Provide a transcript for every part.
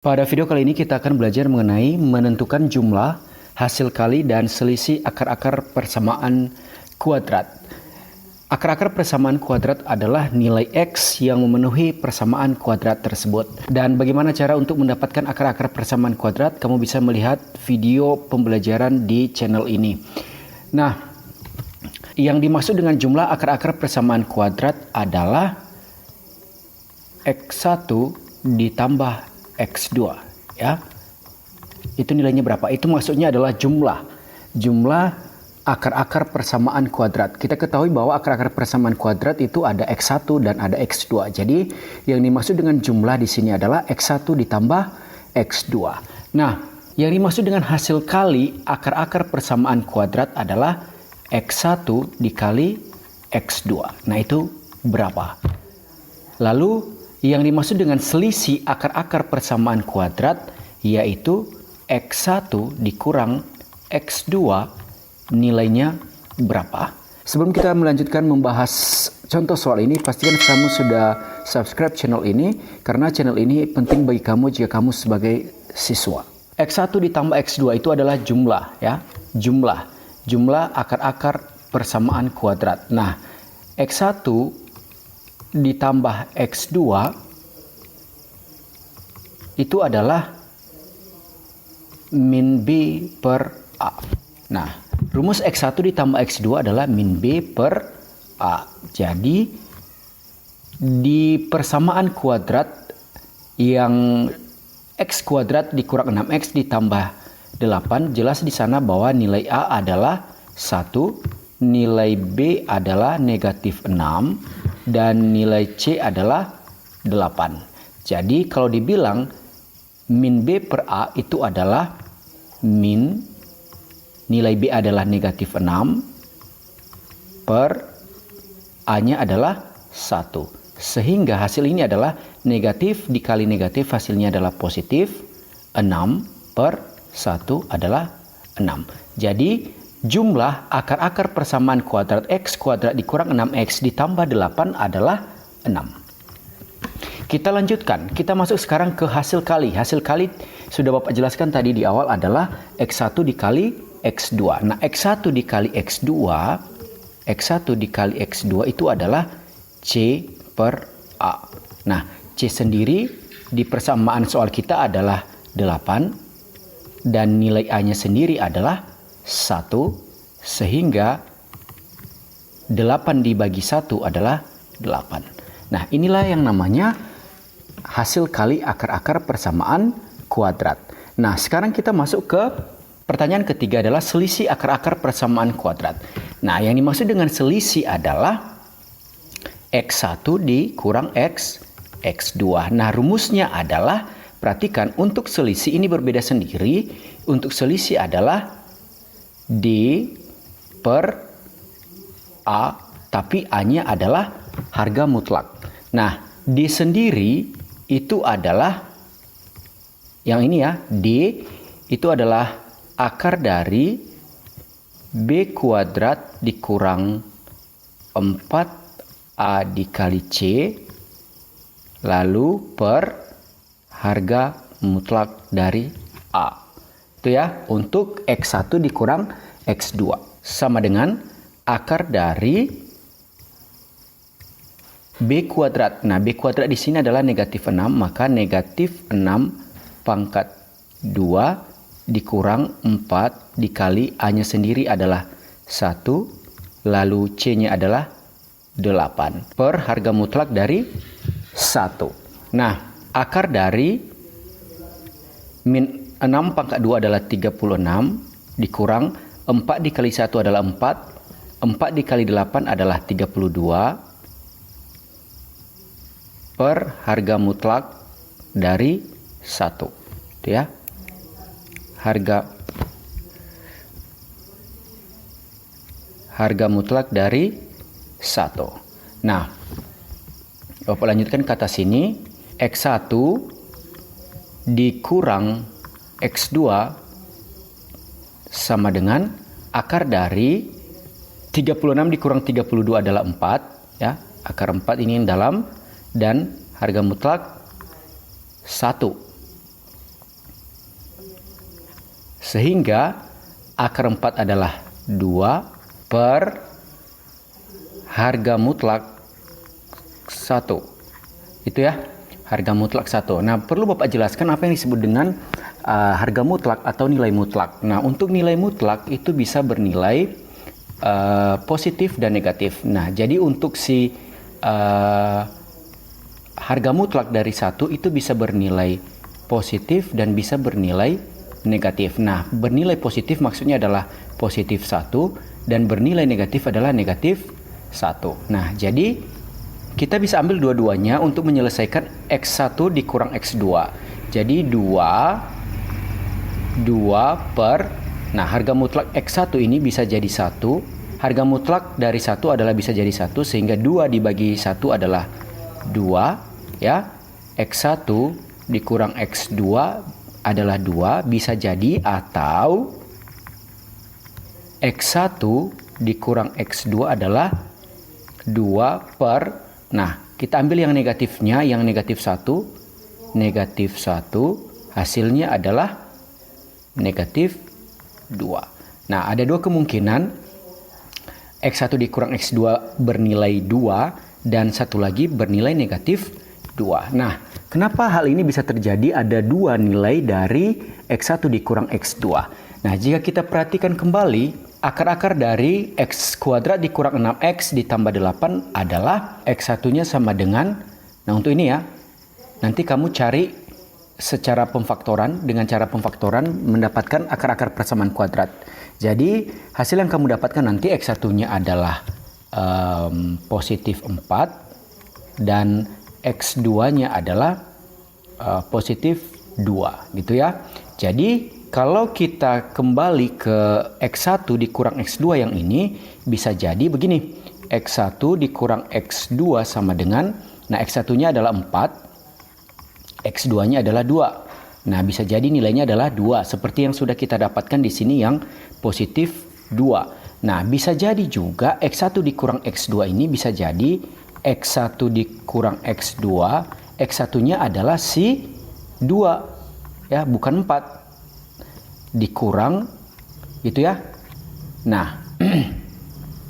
Pada video kali ini kita akan belajar mengenai menentukan jumlah, hasil kali, dan selisih akar-akar persamaan kuadrat. Akar-akar persamaan kuadrat adalah nilai X yang memenuhi persamaan kuadrat tersebut. Dan bagaimana cara untuk mendapatkan akar-akar persamaan kuadrat? Kamu bisa melihat video pembelajaran di channel ini. Nah, yang dimaksud dengan jumlah akar-akar persamaan kuadrat adalah X1 ditambah X2, ya. Itu nilainya berapa? Itu maksudnya adalah jumlah akar-akar persamaan kuadrat. Kita ketahui bahwa akar-akar persamaan kuadrat itu ada X1 dan ada X2. Jadi yang dimaksud dengan jumlah di sini adalah X1 ditambah X2. Nah, yang dimaksud dengan hasil kali akar-akar persamaan kuadrat adalah X1 dikali X2. Nah, itu berapa? Lalu yang dimaksud dengan selisih akar-akar persamaan kuadrat yaitu X1 dikurang X2 nilainya berapa? Sebelum kita melanjutkan membahas contoh soal ini, pastikan kamu sudah subscribe channel ini karena channel ini penting bagi kamu jika kamu sebagai siswa. X1 ditambah X2 itu adalah jumlah, ya. Jumlah akar-akar persamaan kuadrat. Nah, X1 ditambah X2 itu adalah min B per A. Nah, rumus X1 ditambah X2 adalah min B per A. Jadi, di persamaan kuadrat yang X kuadrat dikurang 6X ditambah 8, jelas di sana bahwa nilai A adalah 1, nilai B adalah negatif 6, dan nilai C adalah 8. Jadi kalau dibilang min B per A itu adalah nilai B adalah negatif 6 per A-nya adalah 1. Sehingga hasil ini adalah negatif dikali negatif, hasilnya adalah positif. 6 per 1 adalah 6. Jadi jumlah akar-akar persamaan kuadrat X kuadrat dikurang 6X ditambah 8 adalah 6. Kita lanjutkan. Kita masuk sekarang ke hasil kali. Hasil kali sudah Bapak jelaskan tadi di awal adalah X1 dikali X2. Nah, X1 dikali X2, X1 dikali X2 itu adalah C per A. Nah, C sendiri di persamaan soal kita adalah 8 dan nilai A-nya sendiri adalah 1, sehingga 8 dibagi 1 adalah 8. Nah, inilah yang namanya hasil kali akar-akar persamaan kuadrat. Nah, sekarang kita masuk ke pertanyaan ketiga adalah selisih akar-akar persamaan kuadrat. Nah, yang dimaksud dengan selisih adalah X1 dikurang X2. Nah, rumusnya adalah, perhatikan, untuk selisih ini berbeda sendiri. Untuk selisih adalah D per A, tapi A-nya adalah harga mutlak. Nah, D sendiri itu adalah, yang ini ya, D itu adalah akar dari B kuadrat dikurang 4A dikali C, lalu per harga mutlak dari A. Itu ya, untuk X1 dikurang X2 sama dengan akar dari B kuadrat. Nah, B kuadrat di sini adalah negatif 6, maka negatif 6 pangkat 2 dikurang 4 dikali A-nya sendiri adalah 1, lalu C-nya adalah 8 per harga mutlak dari 1. Nah, akar dari min 6 pangkat 2 adalah 36, dikurang 4 dikali 1 adalah 4, 4 dikali 8 adalah 32, per harga mutlak dari 1. Itu ya. Harga mutlak dari 1. Nah, Bapak lanjutkan kata sini, X1 dikurang X2 sama dengan akar dari 36 dikurang 32 adalah 4, ya. Akar 4 ini yang dalam, dan harga mutlak 1 Sehingga akar 4 adalah 2 per harga mutlak 1. Itu ya, harga mutlak 1. Nah, perlu Bapak jelaskan apa yang disebut dengan harga mutlak atau nilai mutlak. Nah, untuk nilai mutlak itu bisa bernilai positif dan negatif. Nah, jadi untuk si harga mutlak dari 1 itu bisa bernilai positif dan bisa bernilai negatif. Nah, bernilai positif maksudnya adalah positif 1 dan bernilai negatif adalah negatif 1. Nah, jadi kita bisa ambil dua-duanya untuk menyelesaikan X1 dikurang X2. Jadi 2 per, nah harga mutlak X1 ini bisa jadi 1. Harga mutlak dari 1 adalah bisa jadi 1, sehingga 2 dibagi 1 adalah 2. Ya, X1 dikurang X2 adalah 2, bisa jadi, atau X1 dikurang X2 adalah 2 per, nah kita ambil yang negatifnya, yang negatif 1, hasilnya adalah negatif 2. Nah, ada dua kemungkinan, X1 dikurang X2 bernilai 2 dan satu lagi bernilai negatif 2. Nah, kenapa hal ini bisa terjadi? Ada dua nilai dari X1 dikurang X2. Nah, jika kita perhatikan kembali, akar-akar dari X kuadrat dikurang 6X ditambah 8 adalah X1-nya sama dengan, nah untuk ini ya, nanti kamu cari secara pemfaktoran, dengan cara pemfaktoran mendapatkan akar-akar persamaan kuadrat. Jadi, hasil yang kamu dapatkan nanti X1-nya adalah positif 4 dan X2-nya adalah positif 2 gitu ya. Jadi kalau kita kembali ke X1 dikurang X2 yang ini, bisa jadi begini. X1 dikurang X2 sama dengan, nah X1-nya adalah 4, X2-nya adalah 2. Nah, bisa jadi nilainya adalah 2, seperti yang sudah kita dapatkan di sini yang positif 2. Nah, bisa jadi juga X1 dikurang X2 ini bisa jadi X1 dikurang X2, X1-nya adalah si 2, ya, bukan 4, dikurang, gitu ya. Nah,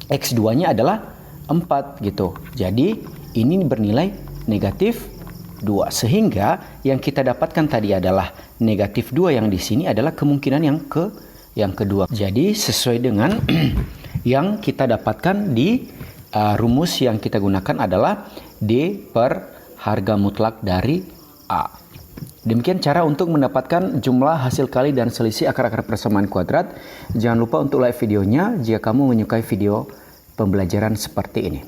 X2-nya adalah 4, gitu. Jadi, ini bernilai negatif 2. Sehingga yang kita dapatkan tadi adalah negatif 2, yang di sini adalah kemungkinan yang kedua. Jadi, sesuai dengan yang kita dapatkan di rumus yang kita gunakan adalah D per harga mutlak dari A. Demikian cara untuk mendapatkan jumlah hasil kali dan selisih akar-akar persamaan kuadrat. Jangan lupa untuk like videonya jika kamu menyukai video pembelajaran seperti ini.